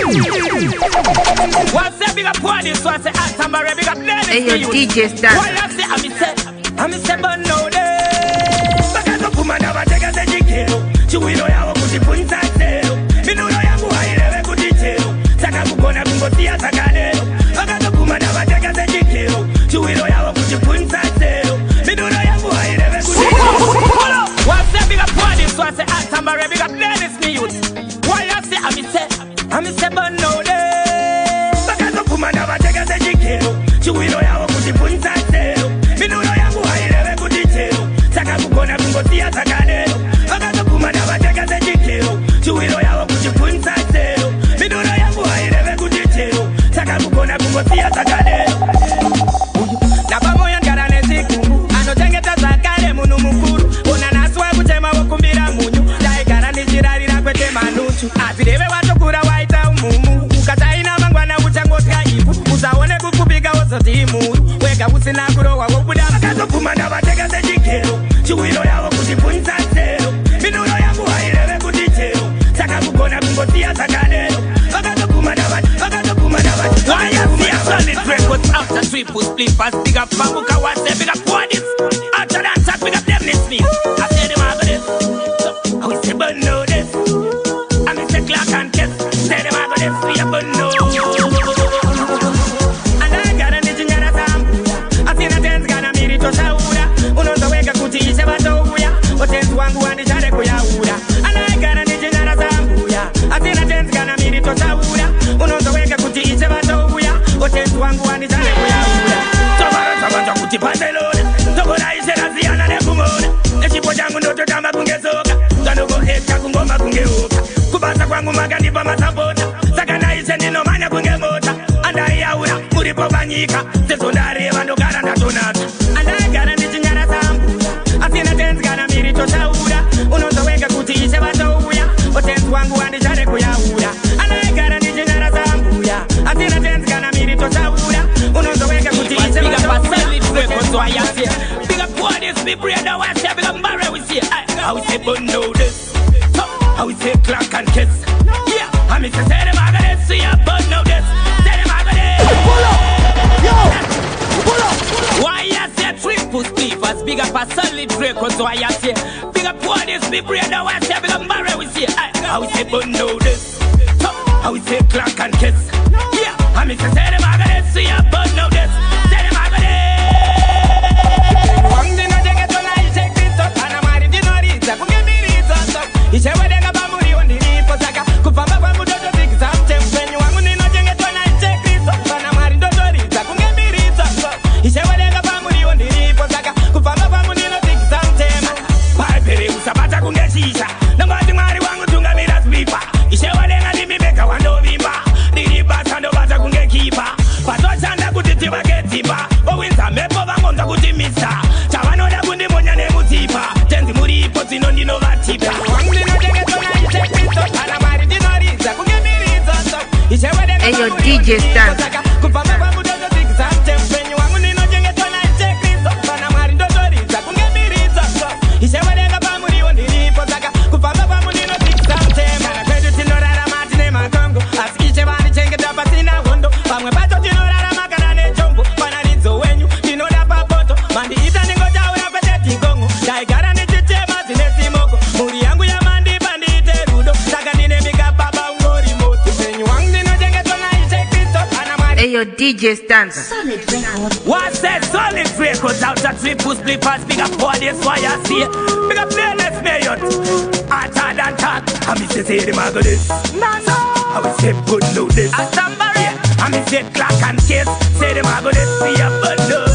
What's that big up for this? What's that Atambare big up there? Hey, your DJ stand. Why I say I'm but no day. Bakazo kumana batega se jikero. Chuwino yawo kujipunza zero. Minuno yangu hailewe kujichero. Saka kukona kungotia sakadero. Bakazo kumana batega se jikero. Chuwino yawo kujipunza zero. Minuno yangu hailewe kujichero. What's that big up for this? What's that Atambare big up there? This me youth. Why I say I'm but no day. Bakazo kumana batega se jikero. Chuwino yawo kujipunza zero. Minuno yangu hailewe kujichero. Saka kukona kungotia sakadero. Bakazo kumana batega se jikero. Chuwino yawo kujipunza zero. Minuno yangu hailewe kujichero. Saka kukona kungotia sakadero. Napamoya ngarane zikungu. Anotengeta zakale munu mukuru. Ona naswa kutema wakumbira munyu. Dai garani jirarira kwete manuchu. Azirebe watokura waita umumu. Ukataina mangwana uchangotka ipu. Uzaone kukupiga wozotimu. Wega usina kurowa wobuda. Bakazo kumana batega se jikero. Chuwino yawo kujipunza zero. Minuno yangu hailewe kujichero. Saka kukona kungotia sakadero. Bakazo kumana batega. Why you see a solid records after triple split pass big up Babuka was a big up bodies. After that talk big up them this me. I say them have this. I will say but no this. I miss the clock and kiss. Say them have this. We have but no. And I got a nitty and a sambuya. I seen a dance gonna meet it to Saura. Unozo weka kuti ishe batouya. Otenzi wangu wandishare kuyaura. And I got a nitty and a sambuya. I seen a dance gonna meet it to Saura. Unozo weka kuti ishe batouya. Otenzi wangu wandishare kuyaura. Tobara kuti pandelona. Tobora ishe raziana nekumona. Echipo changu ndoto tamba kungezoka. Tanogo heka kungoma kungeuka. Kubasa kwangu magandi pa masapota. Sakana ishe ninomanya kungemota. Andai yaura, muripo banyika. Sesondare vandogara ndatonata. Andai gara ndichinyara sambuya. Asina tenzi kana miri toshaura. Unozoweka kuti ishe batouya. Otenzi wangu wandishare kuyaura. Andai gara ndichinyara sambuya. Asina tenzi kana miri toshaura. Unozoweka kuti ishe batouya. So I say, big up for this, me brother, I say, big up Barry, we say, I will say, but know this. I will say, clock and kiss. Yeah, I mean, say them I got it, see ya, but know this. Say them I got it. Pull up, yo, pull up. Why I say triple sleepers, big up a solid record, so I say, big up for this, me brother, I say, big up Barry, we say, I will say, but know this. I will say, clock and kiss. Yeah, I mean, say them I got it, see ya, but know this. Say them I got it. Ichewedenga bamuri ondiripo saka kupamba kwangu doto zikisa mtempenyu wangu ninojengetwa na iche Kristo pana mari ndotoriza kungemiriza Ichewedenga bamuri ondiripo saka kupamba kwangu ninotikisa mtema Paipere usabata kungeshisha Nangati mari wangu tunga miras bipa Ichewedenga nimibeka wandovimba Diriba sando bata kungekipa Pato chanda kutitiwa ketipa Owinza mepo vangonza kutimisa Chavanoda kundimonya nemutipa Tenzi muripo zino ndino vatipa Hey, your DJ stand. Your DJ stands. Solid record. What's that solid records out of triple split pass big up for this why I see it. Big up fearless mayor. Hotter than talk. I miss to say the mago this. No. I will say good know this. I stand barrier. I miss say clock and kiss. Say the mago this. See a bundle.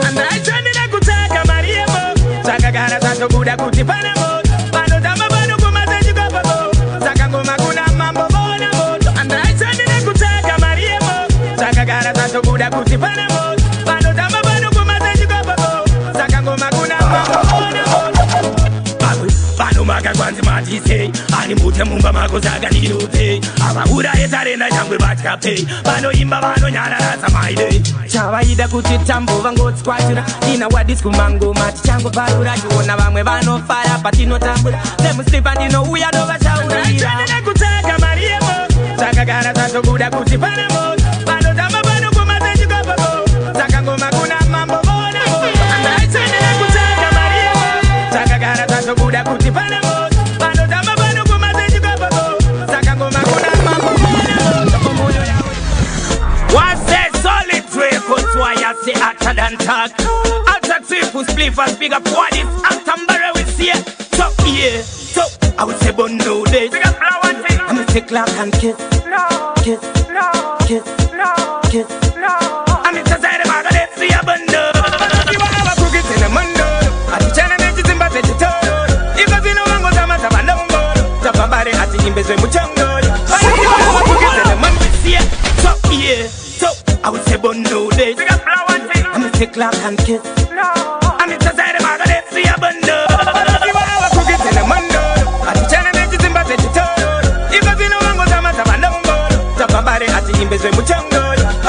And I turn it a good taka mariemo. Taka gara taka buda kuti panamo. Pano tamba pano kuma teji kapabo. Taka ngoma kuna mambo bona moto. And I turn it a good taka Saka gara tato buda kuti panamo Pano tamba pano kumateji kapabo Saka ngoma kuna Pano maka kwanzi matise Ani mute mumba mako saka ninute Ava ura etarenda changwe batikape Pano imba pano nyara rasa maide Chava ida kuti tambo vangoti kwatira Ina wadisku mango mati chango parura Kiona vamwe vano fara patino tambura Demu slipa ndino uya nova chaura Naichani nekutaka mariemo Sakagara tato buda kuti panamo Bando tamba pano kumate chikopopo Saka ngoma kuna mambo bona Andaitsenele kutsaka Maria Sakagara tato buda kuti panamo Bando tamba pano kumate chikopopo Saka ngoma kuna mambo bona What's that solid records why I say actor than talk Actor triple split as big up what is actor barrel we see So yeah, so I would say but no days I'm a take clap and kiss Kiss, kiss, kiss I'm in society maga let's see a bundle You have a cookies in a mundo Ati chana mechi zimba sechi toro Iko zino wango zama zaba nombo Zaba bare ati imbezwe muchongo You have a cookies in a mundo So yeah, so I would say but no days I'm a take clap and kiss I'm in society maga let's see a bundle You have a cookies in a mundo Ati chana mechi zimba sechi toro Iko zino wango zama zaba nombo Zabambare ati imbezwe muchongo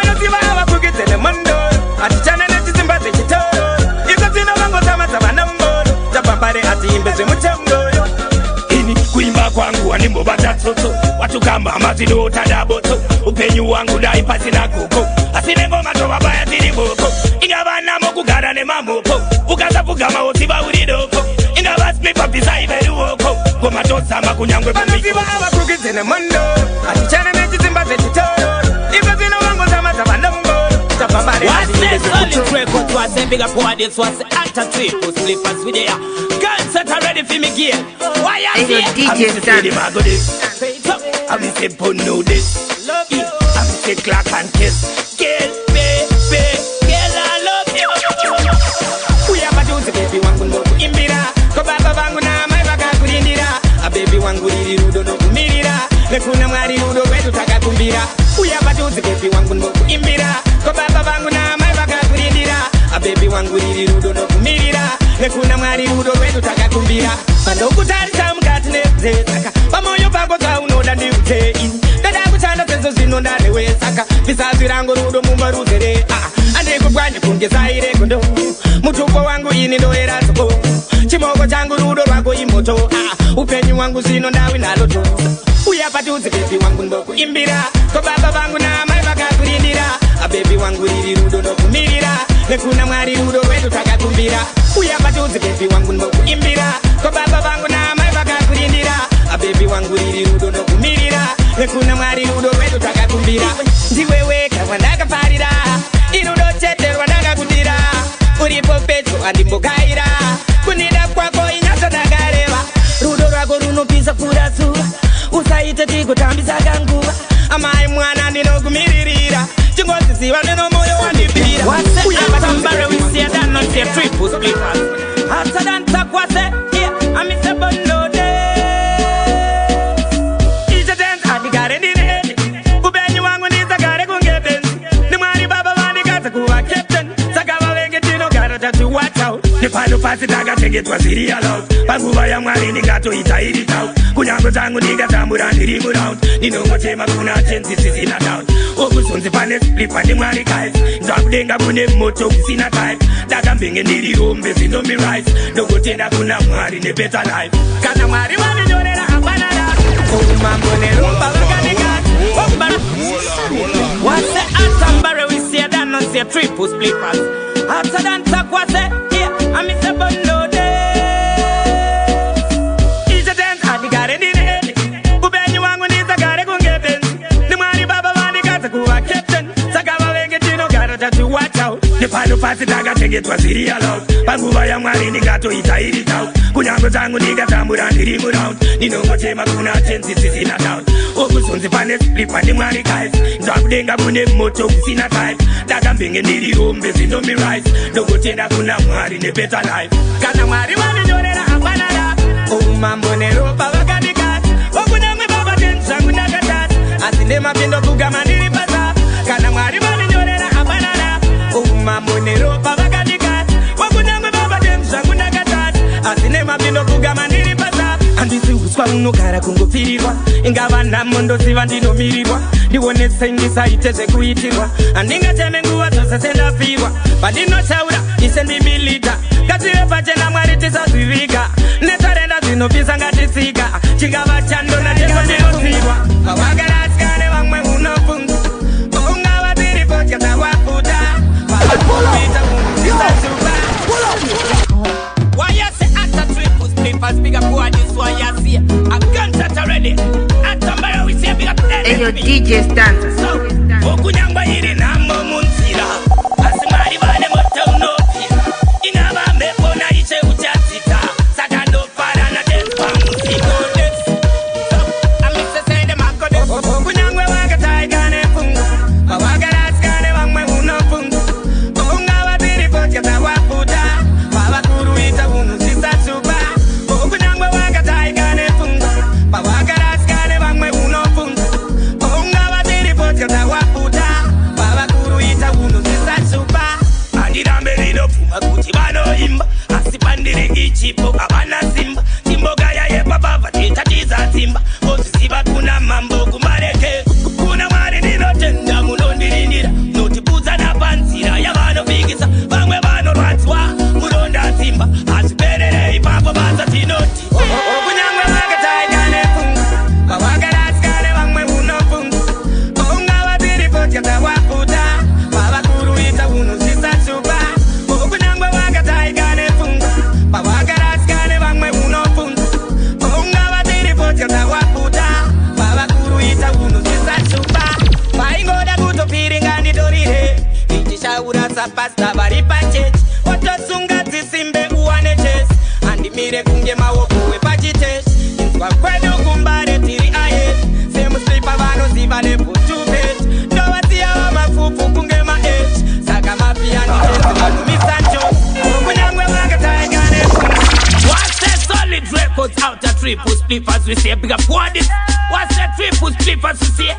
Ano siwa hawa kukitele mundo Ati chane nechi zimba zechi toro Iko zino wango zama zama nambo Zabambare ati imbezwe muchongo Ini kuimba kwangu wanimbo batatoto Watu kamba mazino utadaboto Upenyu wangu na ipasi na kuko Asine ngoma towa baya tiri boko Ingaba namo kugara ne mamopo Ukaza fugama otiba uridoko Ingaba splipa pisa iberu woko Goma tosama kunyangwe bumiko Ano siwa hawa kukitele mundo Ati chane nechi zimba zechi toro Iko zino wango zama zama nambo Zabambare ati imbezwe muchongo What's this record was a bigger for this was the actor triple slippers with ya Girls that are ready for me gear Why I say DJ Stance I'm say put no this I'm say clap and kiss Girl, baby, girl I love you We have a juicy baby wangu nboku imbira Ko baba wangu na mai baka kurindira A baby wangu liri rudo no kumirira Nekuna mwari rudo wetu taka kumbira We have a juicy baby wangu nboku imbira Ko baba wangu na mai baka kurindira A baby wangu liri rudo no kumirira Nekuna mwari rudo wetu taka kumbira Bando kutari cha mkati neze saka Pamoyo pango za unoda ndi utein Dada kuchanda sezo zinonda newe saka Visazi rango rudo mumba ruzere Ande kubwanye kungeza ire kondo Mutuko wangu ini ndo era soko Chimoko changu rudo wako imoto Upenyu wangu zinonda winaloto Uyapa tuzi baby wangu nboku imbira Ko baba wangu na mai baka kurindira A baby wangu liri rudo no kumirira Nekuna mwari rudo wetu taka kumbira Uyapa tuzi baby wangu nboku imbira Ko baba wangu na mai baka kurindira A baby wangu liri rudo no kumirira Nekuna mwari rudo wetu taka kumbira Ndiwewe kawandaka parira Inudo chete wandaka kundira Uripo pecho andimbo kaira Kunida kwako inyasa nagareva Rudo rako runo pisa pura sura Usaite tiko tambisa kanguva Amai mwana ndino kumiririra Chingozi siwa neno moyo wandipira Atambare wisia dano siya triple splitters Asa dansa kwase yeah Amise bondo de Isha dance adigare ndine Kubenyu wangu nizagare kungebenzi Ni mwari baba wandikaza kuwa captain Sakawa wenge tino gara tatu watch out Nipano pasi taga tegetwa siri allowed Panguva ya mwari ningato itairi tau Kunyango zangu niga tambura ndirimu round Ninongo chema kuna chensi sisina down Okusonzi pane splipa ni mwari guys Nzakudenga kune moto kusina type Daga mbinge ndiri rombe zindombi rise Dogo tenda kuna mwari ne better life Kana mwari wani nyorera abanada Mambo ne rumba wakanika What's the atambare we see a dan on see triple splippers After dansa kwase yeah I miss a bondo de Isha dance adigare ndine Kubenyu wangu nizagare kungebenzi Ni mwari baba wandikaza kuwa captain Sakawa wenge tino gara tatu watch out Nipano pasi taga tegetwa siri allowed Panguva ya mwari ningato itairi tau Kunyango zangu niga tambura ndirimu round Ninongo chema kuna chensi sisina down Okusonzi pane splipa ni mwari guys Nzakudenga kune moto kusina type Daga mbinge ndiri rombe zindombi rise Dogo tenda kuna mwari ne better life Kana mwari wani nyorera abanada Mambo ne ropa wakanikat Okunangwe baba tensangu nakatat Asinde mapindo kugama niripasa Kana mwari wani nyorera abanada Mambo ne ropa wakanikat Okunangwe baba tensangu nakatat Asinde mapindo kugama niripasa Andisi uswa unokara kungofirirwa Ingava namondo siva ndinomirirwa Ndiwonese ndisaiteze kuitirwa Andinga teme nguwa zose sendafirwa Badino chaura ise ndimilita Katire pache na mwari tisazivika Netarenda zinopisa ngatisika Chigava chando na tesa neosirwa Kawagara askane wangu Flippers, big up boy, this one you see. A gunshot already. At somebody we say big up. Hey, your DJ Stanza. So, Okunyangwa iri namo munzira. Asimari bane moto unopira. Inaba mepo na iche uchatita. Sakando fara na dance pa musiko dance. So, amise sende mako dance. Okunyangwa waka taigane funga. Waka raskane wangwe uno funga. Okunga waziri pocha tawaputa. Wawakuru ita unu sisa chupa. Okunyangwa waka taigane funga. Waka raskane wangwe uno funga. Okunga waziri pocha tawaputa. Wawakuru ita unu sisa chupa. Andirambe lino puma kuti bano imba. Asipandire ichipo abana simba. Timboga ya yepa baba tita tiza timba. Osisiba kuna mambo kumareke. Kuna wari nino tenda mulondirindira. Notipuza na pansira ya bano bigisa. Bangwe bano rwatswa mulonda timba. Asiperere ipapo baza tinoti. Okunyangwe waka taigane funga. Waka raskane wangwe uno funga. Okunga waziri pocha tawaputa. Wawakuru ita unu sisa chupa. Okunyangwe waka taigane funga. Waka raskane wangwe uno funga. Okunga waziri pocha tawaputa. Wawakuru ita unu sisa chupa. Vaingoda kutopiringa ndidorire. Ichishaura sapasta vari pachech. Otosunga dzisimbe uwane ches. Andimire kunge maoko wepachitesh. Inzwa kwedu kumbare tiri aye. Semuslipa vanoziva neputupet. Ndovatsiya vamafufu kunge maech. Saka mapiano tenzi vanhu misanjos. Kunyangwe waka taigane funga. What's that solid records out of triple spliffers we say big up what this? What's that triple spliffers we say?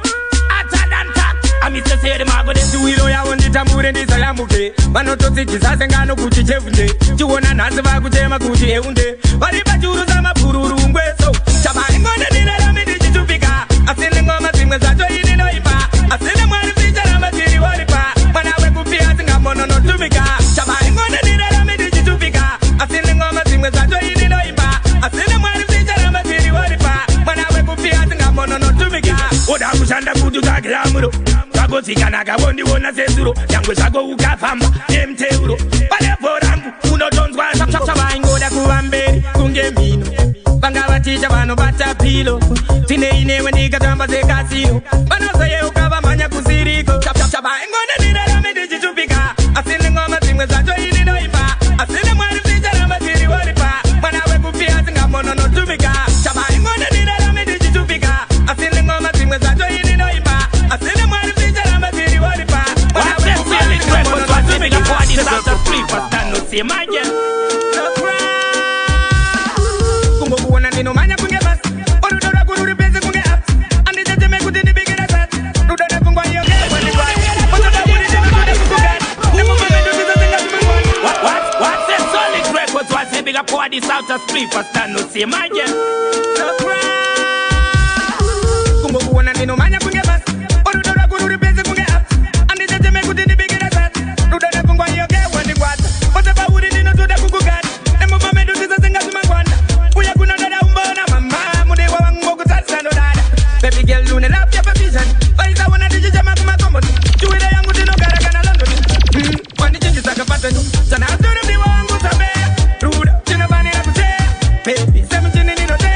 Hotter than that. I miss to say the mago this. Tuwilo ya wondita mure ndisa ya muke. Vanototsi chisasengano kuti chevunde. Chiwona nhasi vakuchema kuti eunde. Varipa churu za mapururu ngweso. Chabari ngone nirarame ndichitupika. Asine ngoma zimwe zvacho ini noipa. Asine mwari zicharamba tiri woripa. Mwana wekupia singamono notumika. Chabari ngone nirarame ndichitupika. Asine ngoma zimwe zvacho ini noipa. Asine mwari zicharamba tiri woripa. Mwana wekupia singamono notumika. Oda kushanda kuti utsvakira muro. Zvagozikanaka wondiona sezuro. Nyangwe zvako ukafamba nemteuro. Pane bhorangu unotonzwa zvavaingoda kuva mberi kunge mhino. Vangavaticha vanobata pilo. Tine inewe ndikatamba sekasino. Vanozoyeuka vamhanya kusiriko. Chavaingona ndirarame ndichitupika. Asine ngoma zimwe zvacho ini noipa. Asine mwari zicharamba tiri woripa. Mwana wekupia singamono notumika. Chavaingona ndirarame ndichitupika. Asine ngoma zimwe zvacho ini noipa. Asine mwari zicharamba tiri woripa. Mwana wekupia singamono notumika. See my girl. Kungokuona ndinomanya kunge basi. Orudora kururi pese kunge apps. Anditete kuti ndibigire sati. Rudora kungwa iyo kewa ndikwai. Otoda kuri ndinotoda kukugani. Nemuma medu tizotenga tumengoni. What's that solid records? What's that big up for this out of spliffers? Stand no see my girl. Kungokuona ndinomanya kunge basi. Orudora kururi pese kunge apps. Anditete kuti ndibigire sati. Rudora kungwa iyo kewa ndikwai. Otoda kuri ndinotoda kukugani. Nemuma medu tizotenga tumengoni. Uya kunodada umbona mama. Mudewa wangu ngokutasano dada. Baby girl lune love your vision. Oiza wana dijijama kumakomoni. Chuwile yangu tinogara kana London. Wani chingi saka patani. Sana atore mdiwa wangu sabe. Ruda chino bani na kuchea. Baby semu chini nino te.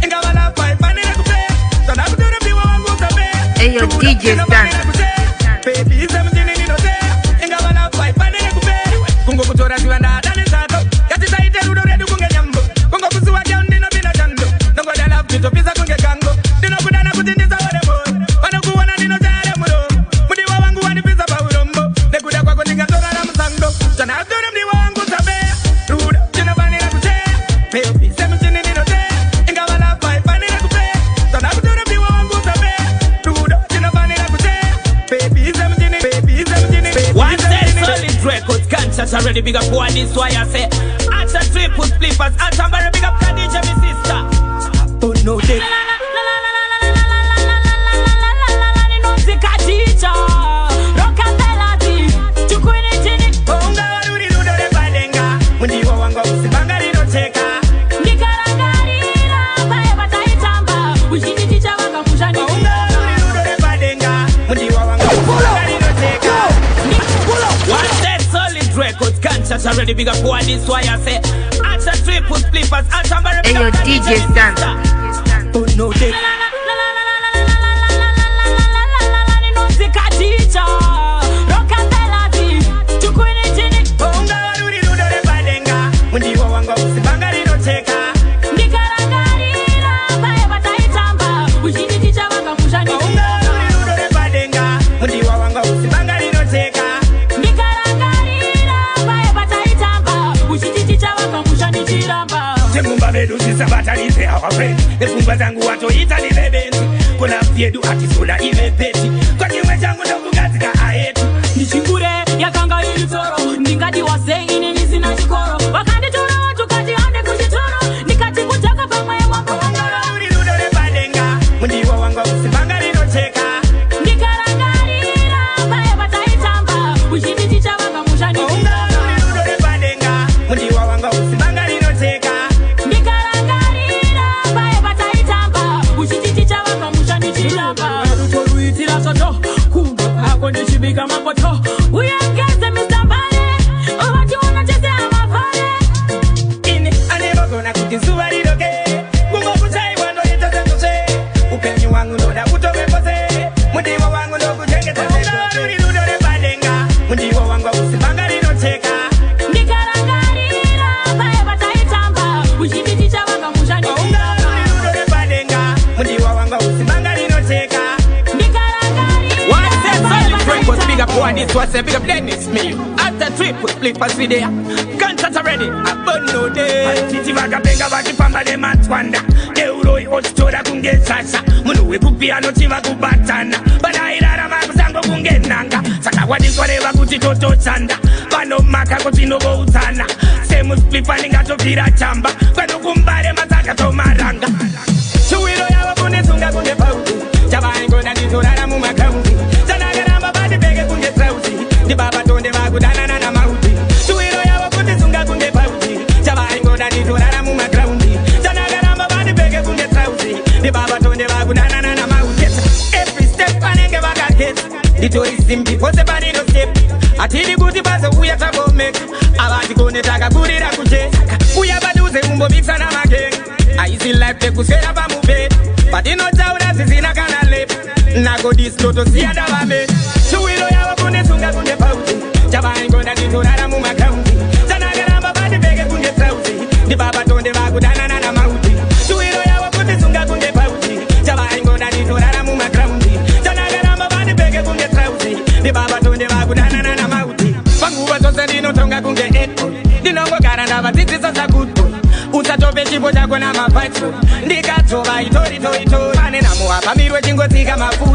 Inga wala fai bani na kuchea. Sana atore mdiwa wangu sabe. Hey, your DJ Stanza. Baby semu chini nino te. Inga wala fai bani na kuchea. Kungo kutora ziwanda dani sato. Yati saite rudo redu kunge nyambo. Kungo kusuwa kia undino bina jando. Nongo da love kito pisa kunge kango. Dino kudana kutindiza wale boy. Wano kuwana nino jare mudo. Mudiwa wangu wani pisa pa urombo. Nekuda kwa kutinga tora na msango. Chana atore mdiwa wangu sabe. Ruda chino bani na kuchea. Baby semu chini nino te. Inga wala fai bani na kuchea. Chana atore mdiwa wangu sabe. Ruda chino bani na kuchea. Baby semu chini. What's that solid records? Conscious already big up for this why I say. Acha triple spliffers. Acha very big up Khadija my sister. Oh no dick. What's that solid records? Conscious already big up for this why I say. After triple flippers, I'll somebody. Hey, yo, DJ Stanza. Oh no, they. Sabatalize our friends. Nefungwa zangu watoita libebenzi. Kuna fiedu atisola imepeti. Kwa kiwe changu ndokugazika aetu. Nishingure ya kanga ili toro. Ningadi wase ini nisi na chikoro. Wakandi toro watu kati ande kushitoro. Nikati kutaka pa mwe wangu wangoro. Uri ludore badenga. Mundiwa wangu usibanga lino cheka. Nikarangarira bae bataitamba. Ushititicha wanga mushani. Uri ludore badenga. Mundiwa wangu usibanga lino cheka. Uyangeze Mr. Bale. Owati wanachezea mafale. Ini anebo kona kutizuwa lidoke. Mungo kuchai wando yitaze kuse. Upenyu wangu noda utowe pose. Mundiwa wangu ndo kujenge tase. Uri ludore badenga. Mundiwa wangu usibanga lino cheka. Nikarangarira bae bataitamba. Ushititicha wanga mushani. Uri ludore badenga. Mundiwa wangu usibanga lino cheka. Big up one, this was a big up Dennis me. After trip with flippers video. Gunshots already. I burn no day. Titi vaga benga vaki pamba de matwanda. Euroi ochitora kunge sasa. Munuwe kupiano chiva kubatana. Bada irara makuzango kunge nanga. Saka wadiswale vakuti toto chanda. Pano maka kutino go utana. Semu flippa ningato vira chamba. Kwano kumbare mataka to maranga. Chuwiro ya wakune sunga kunge pauti. Chaba ingo na nitorara mumakauti. Di baba tonde bagudana na mauti. Tuiro ya wakuti sunga kunge pauti. Chaba ingo da nitorara mu magroundi. Jana garamba badi bege kunge trauti. Di baba tonde bagudana na mauti. Every step anenge baga get. Di tourism before the body no step. Atili guti bazo uya tabo make. Abati kone taga guri ra kuje. Uya baduze umbo mixa na mageng. I see life te kusera ba mube. Pati no jaura zizina kana lep. Nago disco to siya da ba me. Tuiro ya wakune sunga kunge pauti. Chaba ingo da nitorara mu magroundi. Jana garamba badi bege kunge trauti. Di baba tonde bagudana na mauti. Tuiro ya wakune sunga kunge pauti. Chaba ingo da nitorara mu magroundi. Jana garamba badi bege kunge trauti. Di baba tonde bagudana na mauti. Fangu batose dino tonga kunge eto. Dinongo garanda batiti sasa kuto. Usatope chipo chako na mapacho. Ndikatoba itori. Ane namu hapa mirwe chingo tika mafu.